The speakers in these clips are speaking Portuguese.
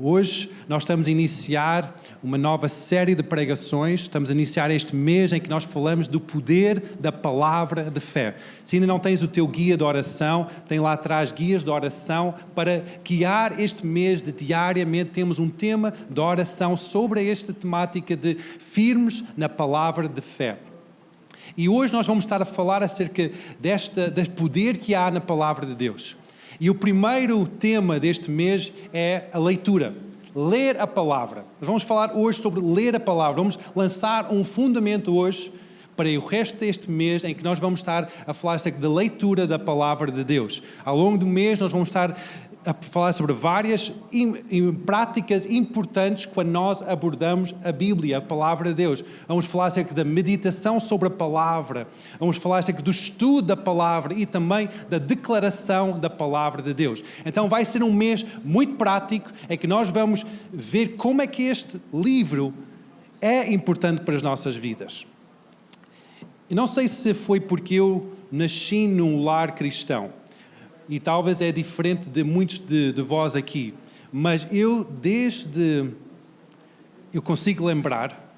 Hoje nós estamos a iniciar uma nova série de pregações, estamos a iniciar este mês em que nós falamos do poder da palavra de fé. Se ainda não tens o teu guia de oração, tem lá atrás guias de oração para guiar este mês de diariamente. Temos um tema de oração sobre esta temática de firmes na palavra de fé. E hoje nós vamos estar a falar acerca deste poder que há na palavra de Deus. E o primeiro tema deste mês é a leitura. Ler a palavra. Nós vamos falar hoje sobre ler a palavra. Vamos lançar um fundamento hoje para o resto deste mês em que nós vamos estar a falar acerca da leitura da palavra de Deus. Ao longo do mês nós vamos estar a falar sobre várias práticas importantes quando nós abordamos a Bíblia, a palavra de Deus. Vamos falar acerca da meditação sobre a palavra, vamos falar acerca do estudo da palavra e também da declaração da palavra de Deus. Então vai ser um mês muito prático em que nós vamos ver como é que este livro é importante para as nossas vidas. E não sei se foi porque eu nasci num lar cristão, e talvez é diferente de muitos de vós aqui, mas eu consigo lembrar,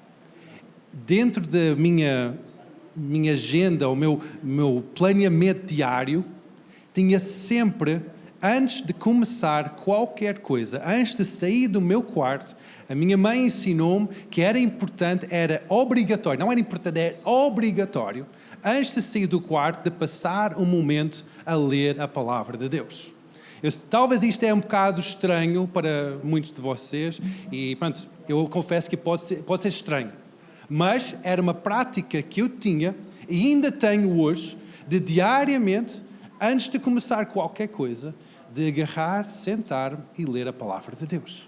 dentro da minha agenda, o meu planeamento diário, tinha sempre, antes de começar qualquer coisa, antes de sair do meu quarto, a minha mãe ensinou-me que era importante, era obrigatório, não era importante, era obrigatório, antes de sair do quarto, de passar um momento a ler a palavra de Deus. Talvez isto é um bocado estranho para muitos de vocês, e pronto, eu confesso que pode ser estranho, mas era uma prática que eu tinha, e ainda tenho hoje, de diariamente, antes de começar qualquer coisa, de agarrar, sentar e ler a palavra de Deus.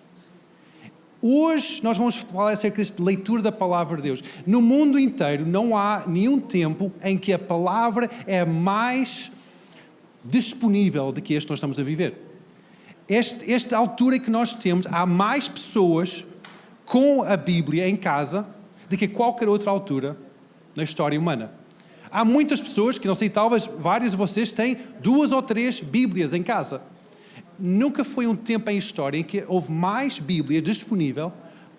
Hoje nós vamos falar acerca desta leitura da palavra de Deus. No mundo inteiro não há nenhum tempo em que a palavra é mais disponível do que este nós estamos a viver. Esta altura que nós temos, há mais pessoas com a Bíblia em casa do que qualquer outra altura na história humana. Há muitas pessoas, que não sei, talvez vários de vocês têm 2 ou 3 Bíblias em casa. Nunca foi um tempo em história em que houve mais Bíblia disponível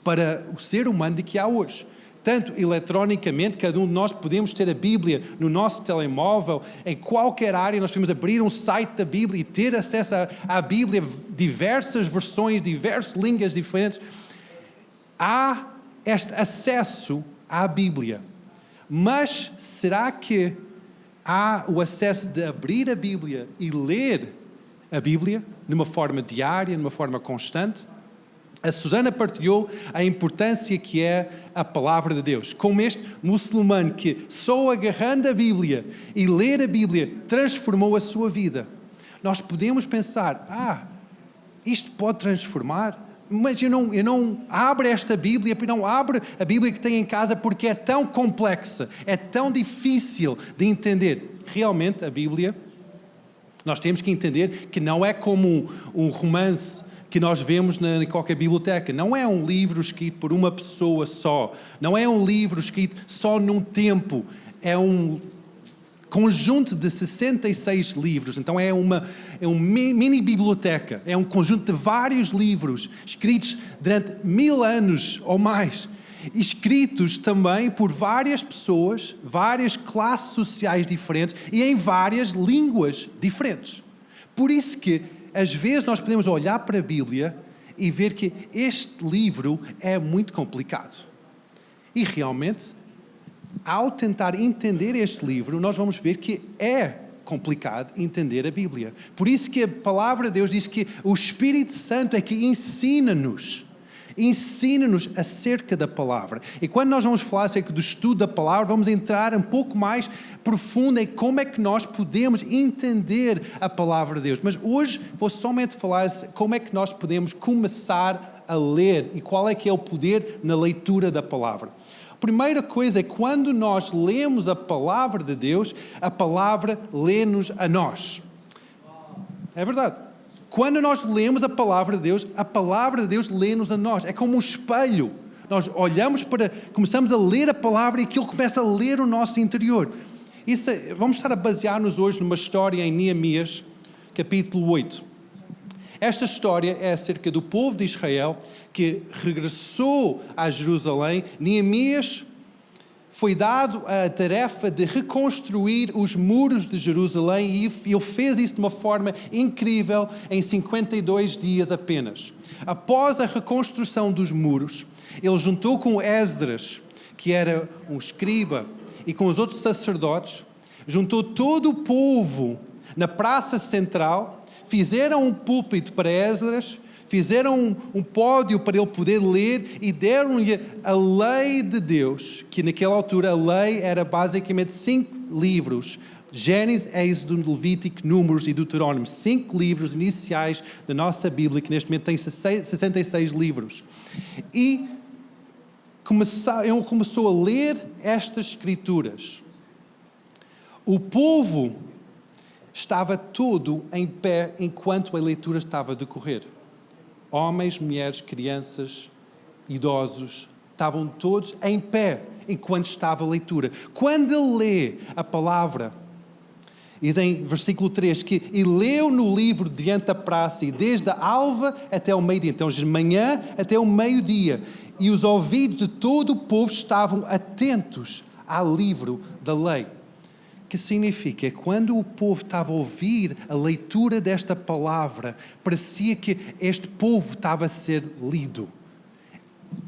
para o ser humano do que há hoje. Tanto eletronicamente, cada um de nós podemos ter a Bíblia no nosso telemóvel, em qualquer área nós podemos abrir um site da Bíblia e ter acesso à Bíblia, diversas versões, diversas línguas diferentes. Há este acesso à Bíblia. Mas será que há o acesso de abrir a Bíblia e ler a Bíblia de uma forma diária, de uma forma constante? A Susana partilhou a importância que é a palavra de Deus. Como este muçulmano que só agarrando a Bíblia e ler a Bíblia transformou a sua vida. Nós podemos pensar, isto pode transformar, mas eu não abro esta Bíblia, não abro a Bíblia que tenho em casa porque é tão complexa, é tão difícil de entender. Realmente a Bíblia, nós temos que entender que não é como um romance que nós vemos em qualquer biblioteca. Não é um livro escrito por uma pessoa só. Não é um livro escrito só num tempo. É um conjunto de 66 livros. Então é uma mini biblioteca. É um conjunto de vários livros escritos durante 1000 anos ou mais. Escritos também por várias pessoas, várias classes sociais diferentes e em várias línguas diferentes. Por isso que, às vezes, nós podemos olhar para a Bíblia e ver que este livro é muito complicado. E realmente, ao tentar entender este livro, nós vamos ver que é complicado entender a Bíblia. Por isso que a palavra de Deus diz que o Espírito Santo é que ensina-nos acerca da palavra. E quando nós vamos falar acerca do estudo da palavra, vamos entrar um pouco mais profundo em como é que nós podemos entender a palavra de Deus. Mas hoje vou somente falar como é que nós podemos começar a ler e qual é que é o poder na leitura da palavra. A primeira coisa é quando nós lemos a palavra de Deus, a palavra lê-nos a nós. É verdade. Quando nós lemos a palavra de Deus lê-nos a nós. É como um espelho. Nós olhamos começamos a ler a palavra e aquilo começa a ler o nosso interior. Vamos estar a basear-nos hoje numa história em Neemias, capítulo 8. Esta história é acerca do povo de Israel que regressou a Jerusalém. Neemias foi dado a tarefa de reconstruir os muros de Jerusalém e ele fez isso de uma forma incrível em 52 dias apenas. Após a reconstrução dos muros, ele juntou com Esdras, que era um escriba, e com os outros sacerdotes, juntou todo o povo na praça central, fizeram um púlpito para Esdras, fizeram um pódio para ele poder ler e deram-lhe a lei de Deus, que naquela altura a lei era basicamente 5 livros. Gênesis, Êxodo, Levítico, Números e Deuteronômio. 5 livros iniciais da nossa Bíblia, que neste momento tem 66 livros. E ele começou a ler estas escrituras. O povo estava todo em pé enquanto a leitura estava a decorrer. Homens, mulheres, crianças, idosos, estavam todos em pé enquanto estava a leitura. Quando ele lê a palavra, diz em versículo 3 que e leu no livro diante da praça e desde a alva até o meio-dia, então de manhã até o meio-dia, e os ouvidos de todo o povo estavam atentos ao livro da lei. Que significa, quando o povo estava a ouvir a leitura desta palavra, parecia que este povo estava a ser lido.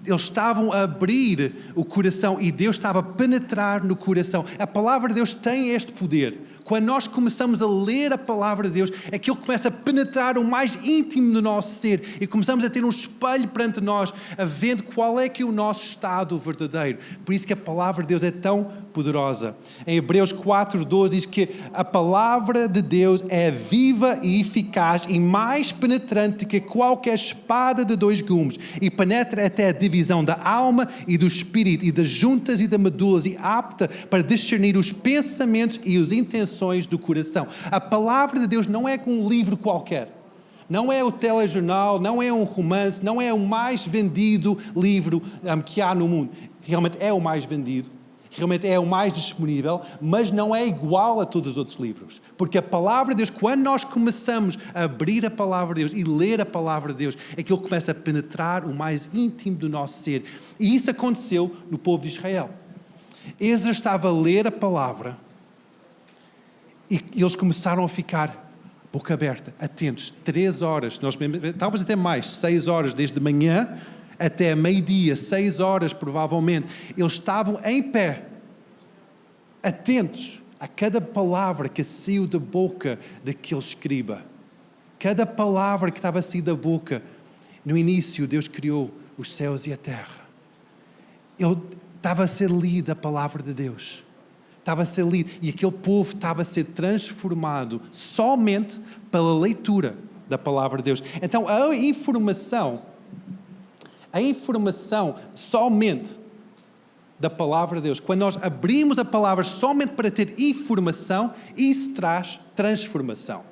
Eles estavam a abrir o coração e Deus estava a penetrar no coração. A palavra de Deus tem este poder. Quando nós começamos a ler a palavra de Deus, aquilo começa a penetrar o mais íntimo do nosso ser e começamos a ter um espelho perante nós, a ver qual é que é o nosso estado verdadeiro. Por isso que a palavra de Deus é tão poderosa. Em Hebreus 4:12 diz que a palavra de Deus é viva e eficaz e mais penetrante que qualquer espada de 2 gumes e penetra até a divisão da alma e do espírito e das juntas e das medulas e apta para discernir os pensamentos e as intenções do coração. A palavra de Deus não é um livro qualquer. Não é o telejornal, não é um romance, não é o mais vendido livro que há no mundo. Realmente é o mais vendido, realmente é o mais disponível, mas não é igual a todos os outros livros. Porque a palavra de Deus, quando nós começamos a abrir a palavra de Deus e ler a palavra de Deus, aquilo começa a penetrar o mais íntimo do nosso ser. E isso aconteceu no povo de Israel. Esdras estava a ler a palavra e eles começaram a ficar boca aberta, atentos, 3 horas, talvez até mais, 6 horas, desde manhã até meio-dia, 6 horas provavelmente, eles estavam em pé, atentos a cada palavra que saiu da boca daquele escriba. Cada palavra que estava a sair da boca. No início, Deus criou os céus e a terra. Ele estava a ser lida a palavra de Deus. Estava a ser lido e aquele povo estava a ser transformado somente pela leitura da palavra de Deus. Então a informação somente da palavra de Deus, quando nós abrimos a palavra somente para ter informação, isso traz transformação.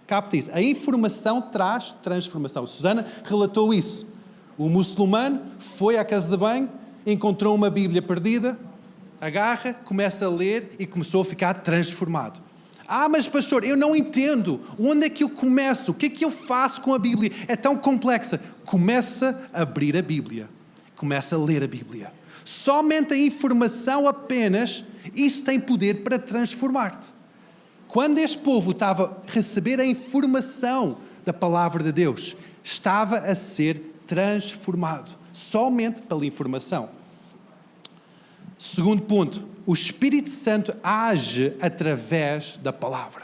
Capta isso, a informação traz transformação. Susana relatou isso. O muçulmano foi à casa de banho, encontrou uma Bíblia perdida, agarra, começa a ler e começou a ficar transformado. Mas pastor, eu não entendo. Onde é que eu começo? O que é que eu faço com a Bíblia? É tão complexa. Começa a abrir a Bíblia. Começa a ler a Bíblia. Somente a informação apenas, isso tem poder para transformar-te. Quando este povo estava a receber a informação da palavra de Deus, estava a ser transformado. Somente pela informação. Segundo ponto, o Espírito Santo age através da palavra.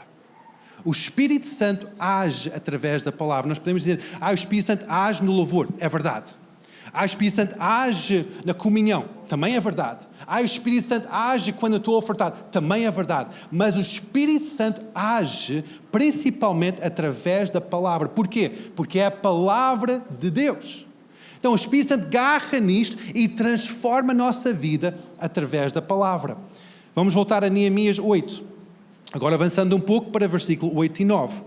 O Espírito Santo age através da palavra. Nós podemos dizer, o Espírito Santo age no louvor. É verdade. O Espírito Santo age na comunhão. Também é verdade. O Espírito Santo age quando eu estou a ofertar. Também é verdade. Mas o Espírito Santo age principalmente através da palavra. Porquê? Porque é a palavra de Deus. Então o Espírito Santo agarra nisto e transforma a nossa vida através da palavra. Vamos voltar a Neemias 8. Agora avançando um pouco para versículo 8 e 9.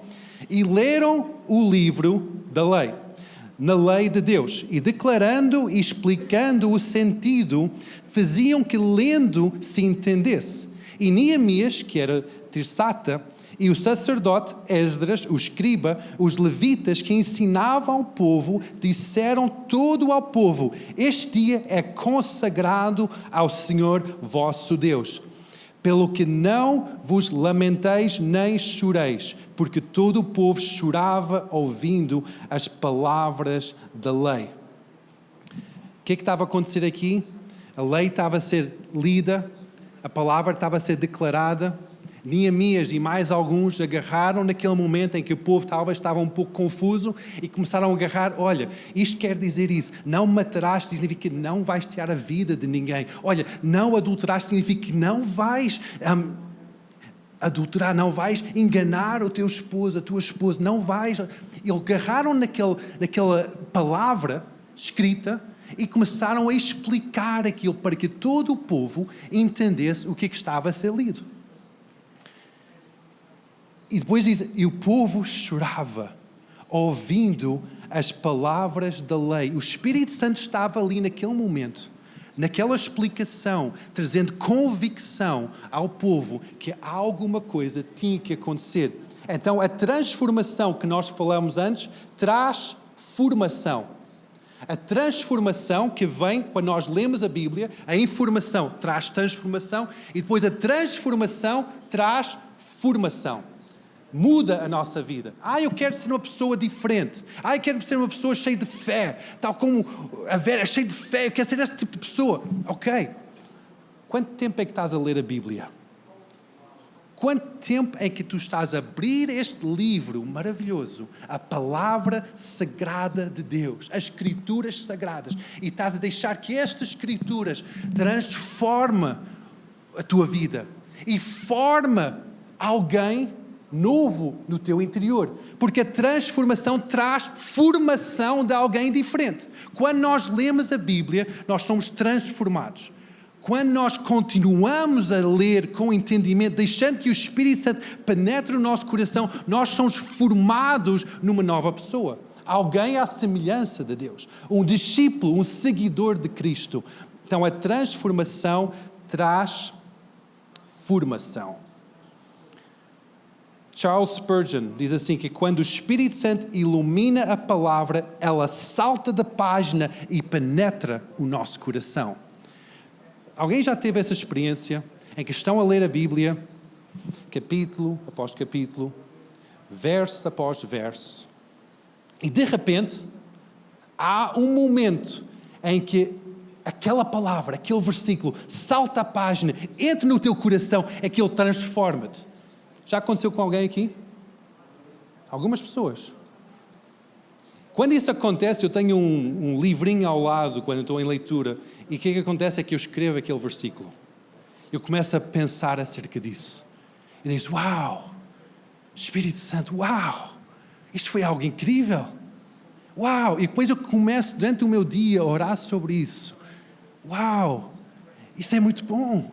E leram o livro da lei, na lei de Deus, e declarando e explicando o sentido, faziam que lendo se entendesse. E Neemias, que era Tirsata, E o sacerdote Esdras, o escriba, os levitas que ensinavam ao povo, disseram todo ao povo: este dia é consagrado ao Senhor vosso Deus. Pelo que não vos lamenteis nem choreis, porque todo o povo chorava ouvindo as palavras da lei. O que estava a acontecer aqui? A lei estava a ser lida, a palavra estava a ser declarada. Neemias e mais alguns agarraram naquele momento em que o povo talvez estava um pouco confuso e começaram a agarrar: olha, isto quer dizer isso, não matarás significa que não vais tirar a vida de ninguém. Olha, não adulterarás significa que não vais adulterar, não vais enganar o teu esposo, a tua esposa, não vais... E agarraram naquela palavra escrita e começaram a explicar aquilo para que todo o povo entendesse o que estava a ser lido. E depois diz: e o povo chorava, ouvindo as palavras da lei. O Espírito Santo estava ali naquele momento, naquela explicação, trazendo convicção ao povo que alguma coisa tinha que acontecer. Então, a transformação que nós falamos antes traz formação. A transformação que vem quando nós lemos a Bíblia, a informação traz transformação e depois a transformação traz formação. Muda a nossa vida. Eu quero ser uma pessoa diferente. Eu quero ser uma pessoa cheia de fé. Tal como a Vera é cheia de fé. Eu quero ser esse tipo de pessoa. Ok. Quanto tempo é que estás a ler a Bíblia? Quanto tempo é que tu estás a abrir este livro maravilhoso, a palavra sagrada de Deus, as escrituras sagradas, e estás a deixar que estas escrituras transformem a tua vida e forma alguém novo no teu interior, porque a transformação traz formação de alguém diferente. Quando nós lemos a Bíblia, nós somos transformados. Quando nós continuamos a ler com entendimento, deixando que o Espírito Santo penetre no nosso coração, nós somos formados numa nova pessoa. Alguém à semelhança de Deus. Um discípulo, um seguidor de Cristo. Então a transformação traz formação. Charles Spurgeon diz assim que quando o Espírito Santo ilumina a palavra, ela salta da página e penetra o nosso coração. Alguém já teve essa experiência em que estão a ler a Bíblia, capítulo após capítulo, verso após verso, e de repente há um momento em que aquela palavra, aquele versículo salta a página, entra no teu coração, aquilo transforma-te. Já aconteceu com alguém aqui? Algumas pessoas. Quando isso acontece, eu tenho um livrinho ao lado quando eu estou em leitura, e o que acontece é que eu escrevo aquele versículo. Eu começo a pensar acerca disso. E digo: uau, Espírito Santo, uau, isto foi algo incrível. Uau, e depois eu começo durante o meu dia a orar sobre isso. Uau, isso é muito bom.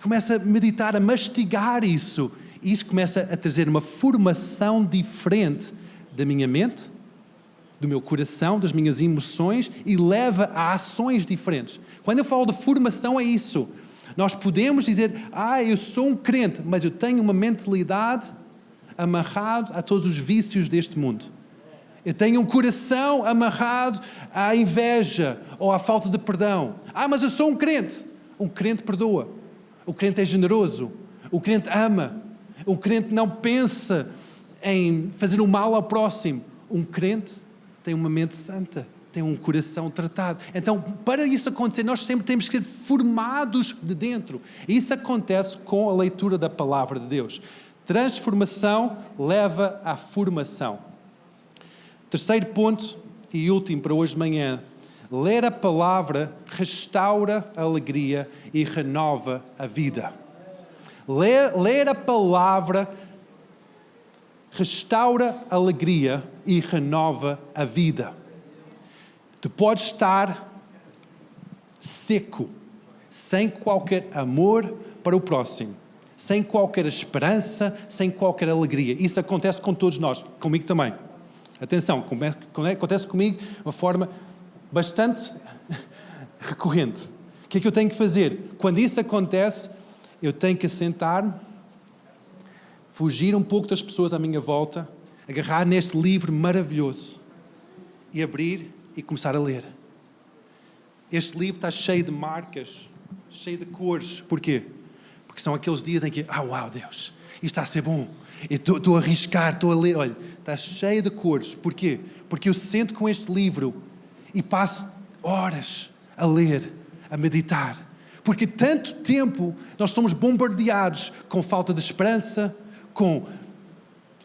Começo a meditar, a mastigar isso. E isso começa a trazer uma formação diferente da minha mente, do meu coração, das minhas emoções, e leva a ações diferentes. Quando eu falo de formação, é isso. Nós podemos dizer: eu sou um crente, mas eu tenho uma mentalidade amarrado a todos os vícios deste mundo. Eu tenho um coração amarrado à inveja ou à falta de perdão. Mas eu sou um crente. Um crente perdoa. O crente é generoso. O crente ama. Um crente não pensa em fazer o mal ao próximo. Um crente tem uma mente santa, tem um coração tratado. Então, para isso acontecer, nós sempre temos que ser formados de dentro. E isso acontece com a leitura da palavra de Deus. Transformação leva à formação. Terceiro ponto e último para hoje de manhã. Ler a palavra restaura a alegria e renova a vida. Ler a palavra restaura a alegria e renova a vida. Tu podes estar seco, sem qualquer amor para o próximo, sem qualquer esperança, sem qualquer alegria. Isso acontece com todos nós, comigo também. Atenção, acontece comigo de uma forma bastante recorrente. O que é que eu tenho que fazer? Quando isso acontece, eu tenho que sentar, fugir um pouco das pessoas à minha volta, agarrar neste livro maravilhoso e abrir e começar a ler. Este livro está cheio de marcas, cheio de cores. Porquê? Porque são aqueles dias em que, uau, Deus, isto está a ser bom. Estou a arriscar, estou a ler. Olha, está cheio de cores. Porquê? Porque eu sento com este livro e passo horas a ler, a meditar. Porque tanto tempo nós somos bombardeados com falta de esperança, com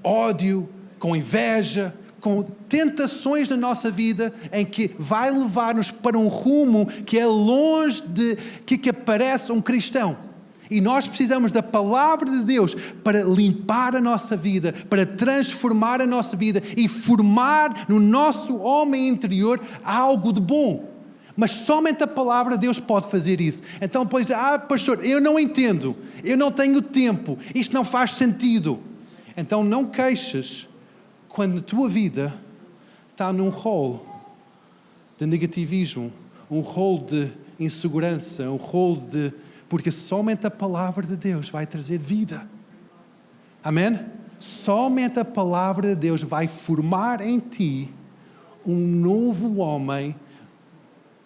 ódio, com inveja, com tentações na nossa vida em que vai levar-nos para um rumo que é longe de que aparece um cristão. E nós precisamos da palavra de Deus para limpar a nossa vida, para transformar a nossa vida e formar no nosso homem interior algo de bom. Mas somente a palavra de Deus pode fazer isso. Então, pois, pastor, eu não entendo, eu não tenho tempo, isto não faz sentido. Então não queixes quando a tua vida está num rol de negativismo, um rol de insegurança, um rol de... Porque somente a palavra de Deus vai trazer vida. Amém? Somente a palavra de Deus vai formar em ti um novo homem,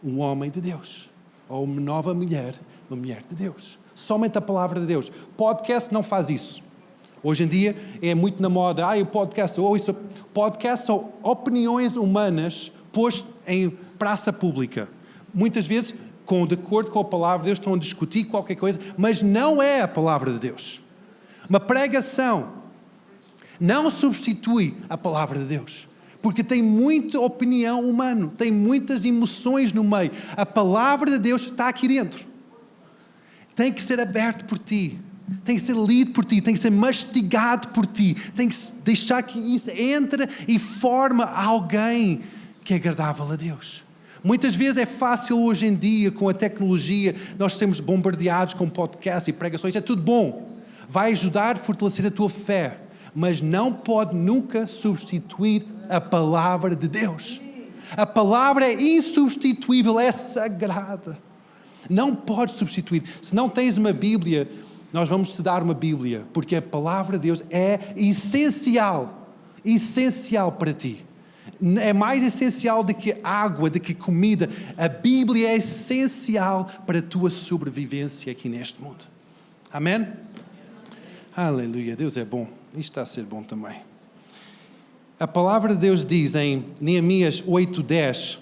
um homem de Deus. Ou uma nova mulher, uma mulher de Deus. Somente a palavra de Deus. Podcast não faz isso. Hoje em dia é muito na moda, o podcast, podcast são opiniões humanas postas em praça pública. Muitas vezes, de acordo com a palavra de Deus, estão a discutir qualquer coisa, mas não é a palavra de Deus. Uma pregação não substitui a palavra de Deus, porque tem muita opinião humana, tem muitas emoções no meio. A palavra de Deus está aqui dentro. Tem que ser aberto por ti. Tem que ser lido por ti, tem que ser mastigado por ti, tem que deixar que isso entre e forma alguém que é agradável a Deus. Muitas vezes é fácil hoje em dia, com a tecnologia, nós sermos bombardeados com podcasts e pregações, é tudo bom. Vai ajudar a fortalecer a tua fé, mas não pode nunca substituir a palavra de Deus. A palavra é insubstituível, é sagrada. Não pode substituir. Se não tens uma Bíblia, nós vamos te dar uma Bíblia, porque a palavra de Deus é essencial para ti. É mais essencial do que água, do que comida. A Bíblia é essencial para a tua sobrevivência aqui neste mundo. Amém? Aleluia, Deus é bom. Isto está a ser bom também. A palavra de Deus diz em Neemias 8:10,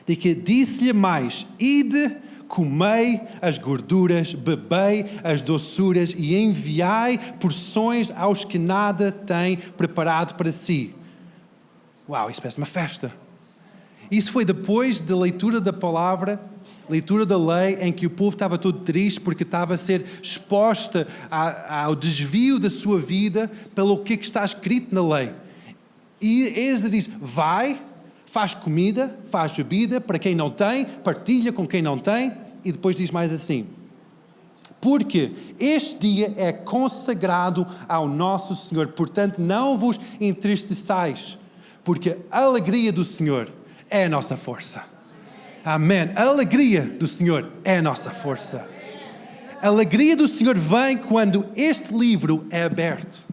de que disse-lhe mais, ide, comei as gorduras, bebei as doçuras e enviai porções aos que nada têm preparado para si. Uau, isso parece uma festa. Isso foi depois da leitura da palavra, leitura da lei, em que o povo estava todo triste porque estava a ser exposta ao desvio da sua vida pelo que está escrito na lei. E Esdras diz, vai, faz comida, faz bebida, para quem não tem, partilha com quem não tem, e depois diz mais assim, porque este dia é consagrado ao nosso Senhor, portanto não vos entristeçais, porque a alegria do Senhor é a nossa força. Amém. A alegria do Senhor é a nossa força. A alegria do Senhor vem quando este livro é aberto.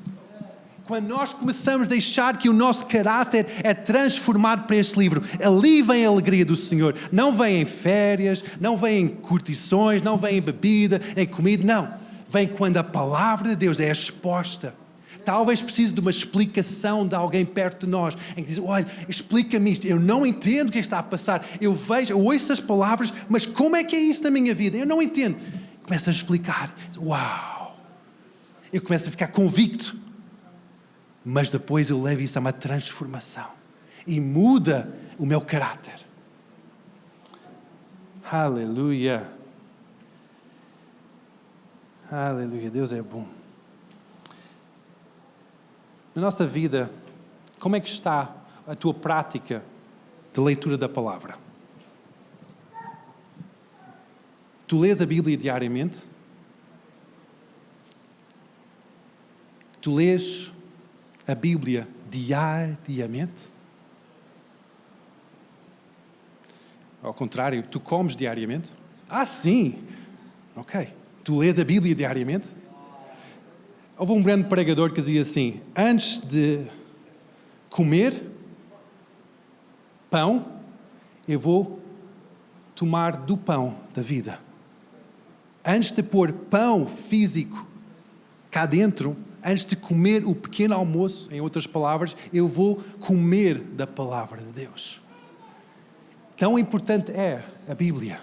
Quando nós começamos a deixar que o nosso caráter é transformado para este livro, ali vem a alegria do Senhor. Não vem em férias, não vem em curtições, não vem em bebida, em comida, não. Vem quando a palavra de Deus é exposta. Talvez precise de uma explicação de alguém perto de nós, em que diz, olha, explica-me isto, eu não entendo o que está a passar, eu vejo, eu ouço as palavras, mas como é que é isso na minha vida? Eu não entendo. Começa a explicar, uau, eu começo a ficar convicto. Mas depois eu levo isso a uma transformação e muda o meu caráter. Aleluia. Aleluia, Deus é bom. Na nossa vida, como é que está a tua prática de leitura da palavra? Tu lês a Bíblia diariamente? Tu lês a Bíblia diariamente? Ao contrário, tu comes diariamente? Ah, sim! Ok. Tu lês a Bíblia diariamente? Houve um grande pregador que dizia assim: antes de comer pão, eu vou tomar do pão da vida. Antes de pôr pão físico cá dentro, antes de comer o pequeno almoço, em outras palavras, eu vou comer da palavra de Deus. Tão importante é a Bíblia.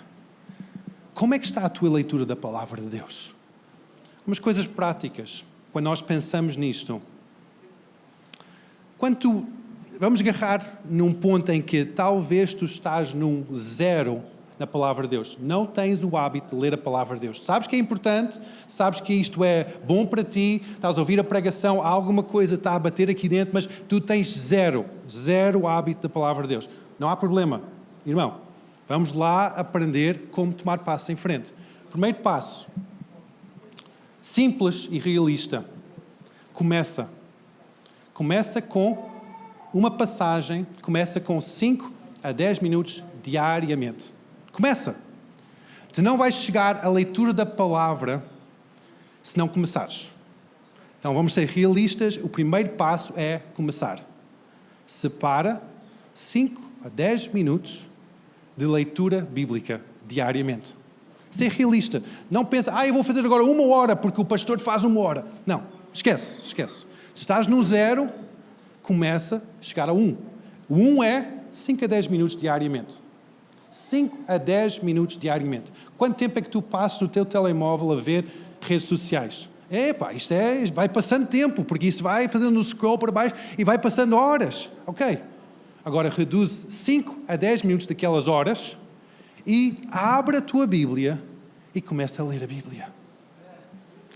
Como é que está a tua leitura da palavra de Deus? Umas coisas práticas, quando nós pensamos nisto. Vamos agarrar num ponto em que talvez tu estás num zero na palavra de Deus. Não tens o hábito de ler a palavra de Deus. Sabes que é importante, sabes que isto é bom para ti, estás a ouvir a pregação, alguma coisa está a bater aqui dentro, mas tu tens zero hábito da palavra de Deus. Não há problema, irmão. Vamos lá aprender como tomar passos em frente. Primeiro passo, simples e realista. Começa com uma passagem, começa com 5 a 10 minutos diariamente. Começa. Tu não vais chegar à leitura da palavra se não começares. Então vamos ser realistas, o primeiro passo é começar. Separa 5 a 10 minutos de leitura bíblica diariamente. Ser realista. Não pensa, eu vou fazer agora 1 hora porque o pastor faz 1 hora. Não, esquece. Se estás no 0, começa a chegar a 1. O 1 é 5 a 10 minutos diariamente. 5 a 10 minutos diariamente. Quanto tempo é que tu passas no teu telemóvel a ver redes sociais? Vai passando tempo, porque isso vai fazendo um scroll para baixo e vai passando horas. Ok. Agora reduz 5 a 10 minutos daquelas horas e abre a tua Bíblia e começa a ler a Bíblia.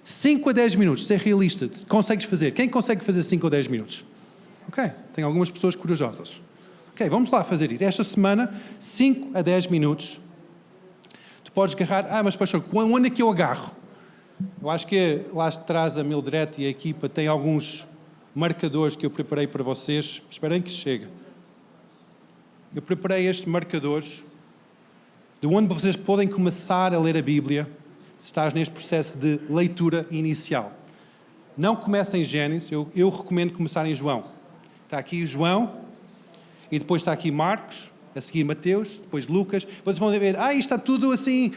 5 a 10 minutos, ser realista. Consegues fazer? Quem consegue fazer 5 a 10 minutos? Ok, tem algumas pessoas corajosas. Ok, vamos lá fazer isso. Esta semana, 5 a 10 minutos. Tu podes agarrar, mas pastor, onde é que eu agarro? Eu acho que lá atrás a Mildred e a equipa têm alguns marcadores que eu preparei para vocês. Esperem que chegue. Eu preparei estes marcadores de onde vocês podem começar a ler a Bíblia se estás neste processo de leitura inicial. Não comece em Gênesis, eu recomendo começar em João. Está aqui João, e depois está aqui Marcos, a seguir Mateus, depois Lucas. Vocês vão ver, isto está tudo assim,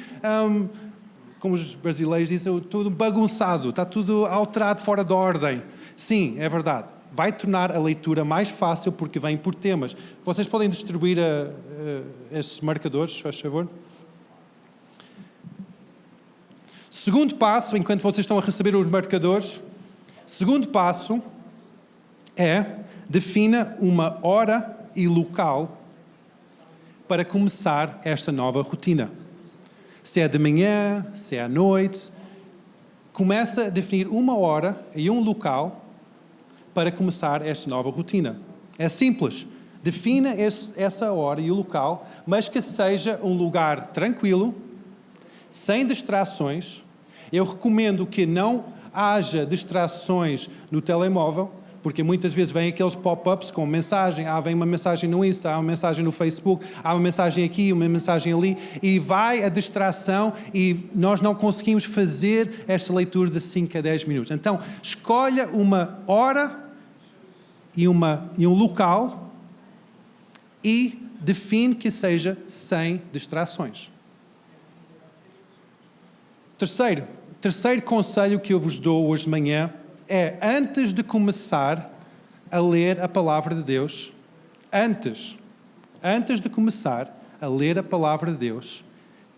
como os brasileiros dizem, tudo bagunçado, está tudo alterado, fora de ordem. Sim, é verdade. Vai tornar a leitura mais fácil porque vem por temas. Vocês podem distribuir esses marcadores, faz favor? Segundo passo, enquanto vocês estão a receber os marcadores, segundo passo é defina uma hora e local para começar esta nova rotina. Se é de manhã, se é à noite, começa a definir uma hora e um local para começar esta nova rotina. É simples. Defina essa hora e o local, mas que seja um lugar tranquilo, sem distrações. Eu recomendo que não haja distrações no telemóvel, porque muitas vezes vêm aqueles pop-ups com mensagem, vem uma mensagem no Insta, há uma mensagem no Facebook, há uma mensagem aqui, uma mensagem ali, e vai a distração e nós não conseguimos fazer esta leitura de 5 a 10 minutos. Então, escolha uma hora e um local e define que seja sem distrações. Terceiro conselho que eu vos dou hoje de manhã é, antes de começar a ler a palavra de Deus, antes de começar a ler a palavra de Deus,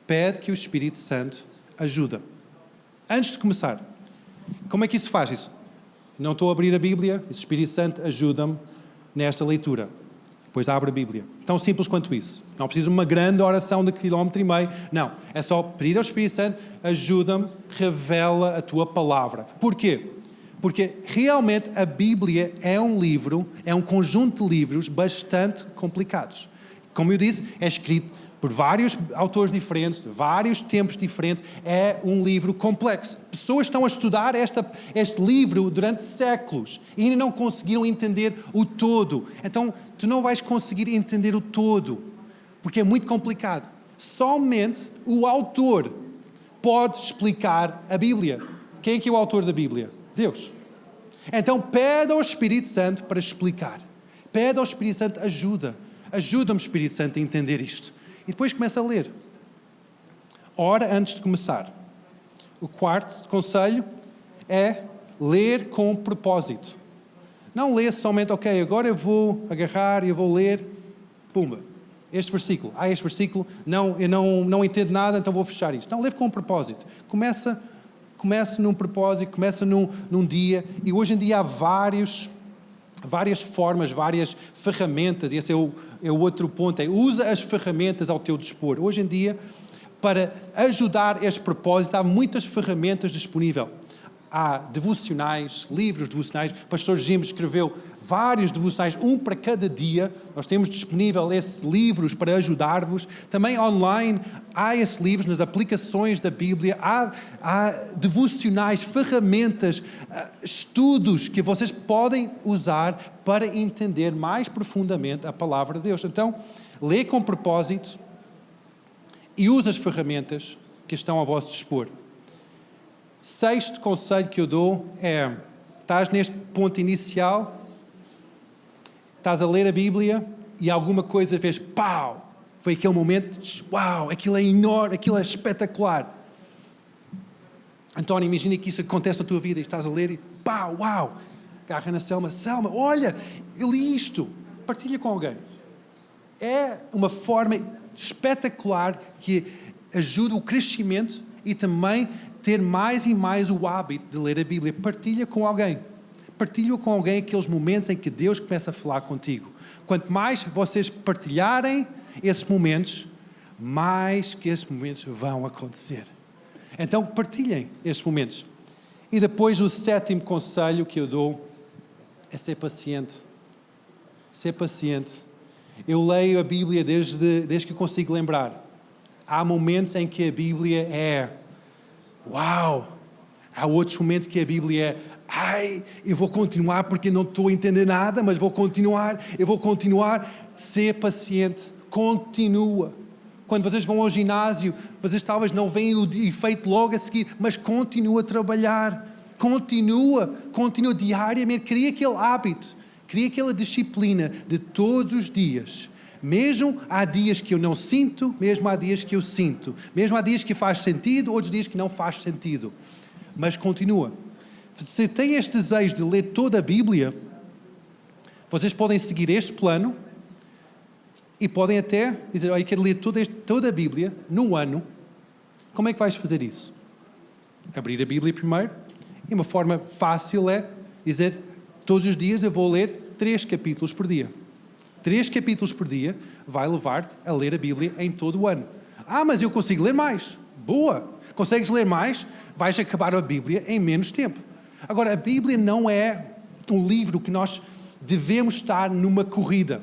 pede que o Espírito Santo ajude. Antes de começar. Como é que isso faz? Isso? Não estou a abrir a Bíblia, o Espírito Santo ajuda-me nesta leitura. Depois abre a Bíblia. Tão simples quanto isso. Não precisa de uma grande oração de 1,5 km. Não. É só pedir ao Espírito Santo, ajuda-me, revela a tua palavra. Porquê? Porque realmente a Bíblia é um livro, é um conjunto de livros bastante complicados. Como eu disse, é escrito por vários autores diferentes, vários tempos diferentes, é um livro complexo. Pessoas estão a estudar este livro durante séculos e ainda não conseguiram entender o todo. Então, tu não vais conseguir entender o todo, porque é muito complicado. Somente o autor pode explicar a Bíblia. Quem é que é o autor da Bíblia? Deus. Então pede ao Espírito Santo para explicar. Pede ao Espírito Santo ajuda. Ajuda-me, Espírito Santo, a entender isto. E depois começa a ler. Ora antes de começar. O quarto conselho é ler com propósito. Não lê somente, ok, agora eu vou agarrar e eu vou ler, pumba, este versículo. Este versículo, não, eu não entendo nada, então vou fechar isto. Não, lê com um propósito. Começa num propósito, começa num dia, e hoje em dia há várias formas, várias ferramentas, e esse é o outro ponto, usa as ferramentas ao teu dispor. Hoje em dia, para ajudar este propósito, há muitas ferramentas disponíveis. Há devocionais, livros devocionais. O pastor Jim escreveu vários devocionais, um para cada dia. Nós temos disponível esses livros para ajudar-vos. Também online há esses livros nas aplicações da Bíblia. Há devocionais, ferramentas, estudos que vocês podem usar para entender mais profundamente a palavra de Deus. Então, lê com propósito e usa as ferramentas que estão ao vosso dispor. Sexto conselho que eu dou é, estás neste ponto inicial, estás a ler a Bíblia e alguma coisa fez pau, foi aquele momento, uau, aquilo é enorme, aquilo é espetacular. António, imagina que isso acontece na tua vida e estás a ler e pau, uau, agarra na Selma, olha, eu li isto, partilha com alguém. É uma forma espetacular que ajuda o crescimento e também ter mais e mais o hábito de ler a Bíblia. Partilha com alguém. Partilha com alguém aqueles momentos em que Deus começa a falar contigo. Quanto mais vocês partilharem esses momentos, mais que esses momentos vão acontecer. Então partilhem esses momentos. E depois o sétimo conselho que eu dou é ser paciente. Ser paciente. Eu leio a Bíblia desde que consigo lembrar. Há momentos em que a Bíblia é uau! Há outros momentos que a Bíblia é eu vou continuar porque não estou a entender nada, mas eu vou continuar. Ser paciente. Continua. Quando vocês vão ao ginásio, vocês talvez não veem o efeito logo a seguir, mas continua a trabalhar. Continua diariamente. Cria aquele hábito. Cria aquela disciplina de todos os dias. Mesmo há dias que eu não sinto, mesmo há dias que eu sinto. Mesmo há dias que faz sentido, outros dias que não faz sentido. Mas continua. Se tem este desejo de ler toda a Bíblia, vocês podem seguir este plano e podem até dizer, eu quero ler toda a Bíblia num ano. Como é que vais fazer isso? Abrir a Bíblia primeiro. E uma forma fácil é dizer, todos os dias eu vou ler 3 capítulos por dia. 3 capítulos por dia vai levar-te a ler a Bíblia em todo o ano. Mas eu consigo ler mais. Boa! Consegues ler mais, vais acabar a Bíblia em menos tempo. Agora, a Bíblia não é um livro que nós devemos estar numa corrida.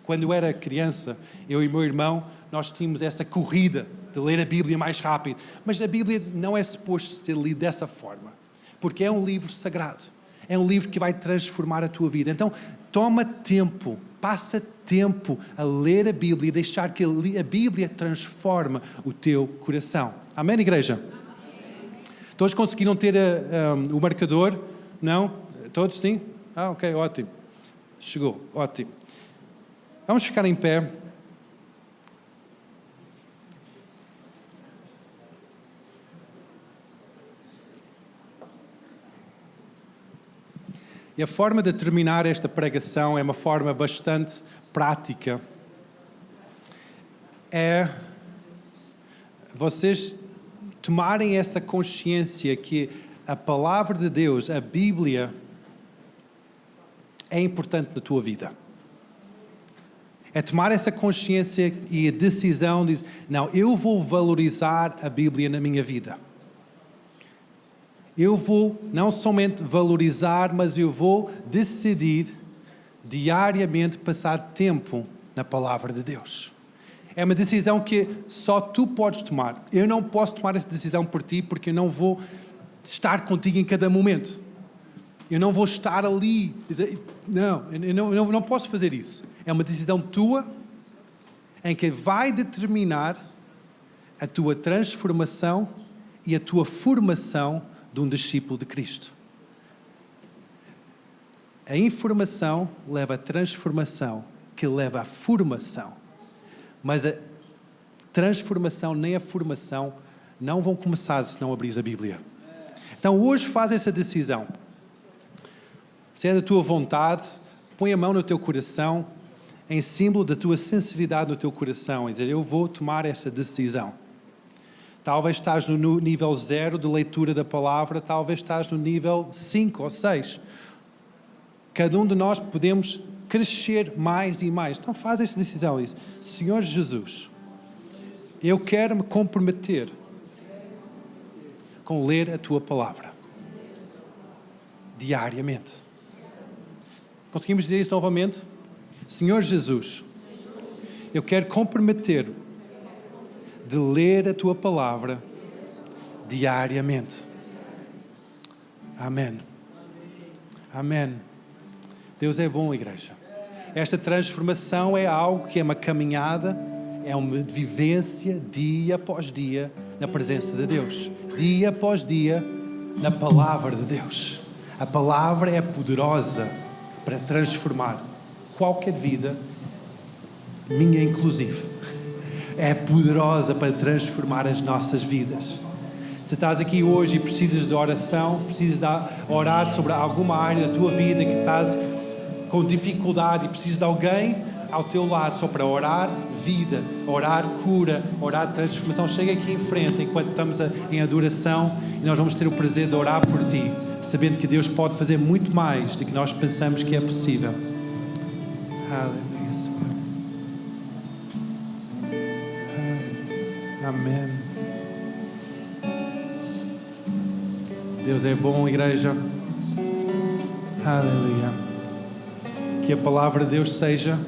Quando eu era criança, eu e meu irmão, nós tínhamos essa corrida de ler a Bíblia mais rápido. Mas a Bíblia não é suposto ser lida dessa forma. Porque é um livro sagrado. É um livro que vai transformar a tua vida. Então, toma tempo, passa tempo a ler a Bíblia e deixar que a Bíblia transforme o teu coração. Amém, igreja? Amém. Todos conseguiram ter o marcador? Não? Todos sim? Ok, ótimo. Chegou, ótimo. Vamos ficar em pé. E a forma de terminar esta pregação é uma forma bastante prática. É vocês tomarem essa consciência que a palavra de Deus, a Bíblia, é importante na tua vida. É tomar essa consciência e a decisão de, não, eu vou valorizar a Bíblia na minha vida. Eu vou não somente valorizar, mas eu vou decidir diariamente passar tempo na palavra de Deus. É uma decisão que só tu podes tomar. Eu não posso tomar essa decisão por ti, porque eu não vou estar contigo em cada momento. Eu não vou estar ali. Eu não posso fazer isso. É uma decisão tua, em que vai determinar a tua transformação e a tua formação de um discípulo de Cristo. A informação leva à transformação, que leva à formação. Mas a transformação nem a formação não vão começar se não abrir a Bíblia. Então hoje faz essa decisão. Se é da tua vontade, põe a mão no teu coração, em símbolo da tua sensibilidade no teu coração, e dizer, eu vou tomar essa decisão. Talvez estás no nível 0 de leitura da palavra, talvez estás no nível 5 ou 6. Cada um de nós podemos crescer mais e mais. Então faz essa decisão, diz, Senhor Jesus, eu quero me comprometer com ler a tua palavra diariamente. Conseguimos dizer isso novamente? Senhor Jesus, eu quero comprometer de ler a tua palavra diariamente. Amém. Amém. Deus é bom, igreja. Esta transformação é algo que é uma caminhada, é uma vivência dia após dia na presença de Deus. Dia após dia na palavra de Deus. A palavra é poderosa para transformar qualquer vida, minha inclusive. É poderosa para transformar as nossas vidas. Se estás aqui hoje e precisas de oração, precisas de orar sobre alguma área da tua vida que estás com dificuldade e precisas de alguém ao teu lado só para orar vida, orar cura, orar transformação, chega aqui em frente enquanto estamos em adoração e nós vamos ter o prazer de orar por ti, sabendo que Deus pode fazer muito mais do que nós pensamos que é possível. Aleluia, Senhor. Amém. Deus é bom, igreja. Aleluia. Que a palavra de Deus seja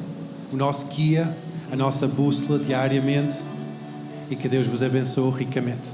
o nosso guia, a nossa bússola diariamente e que Deus vos abençoe ricamente.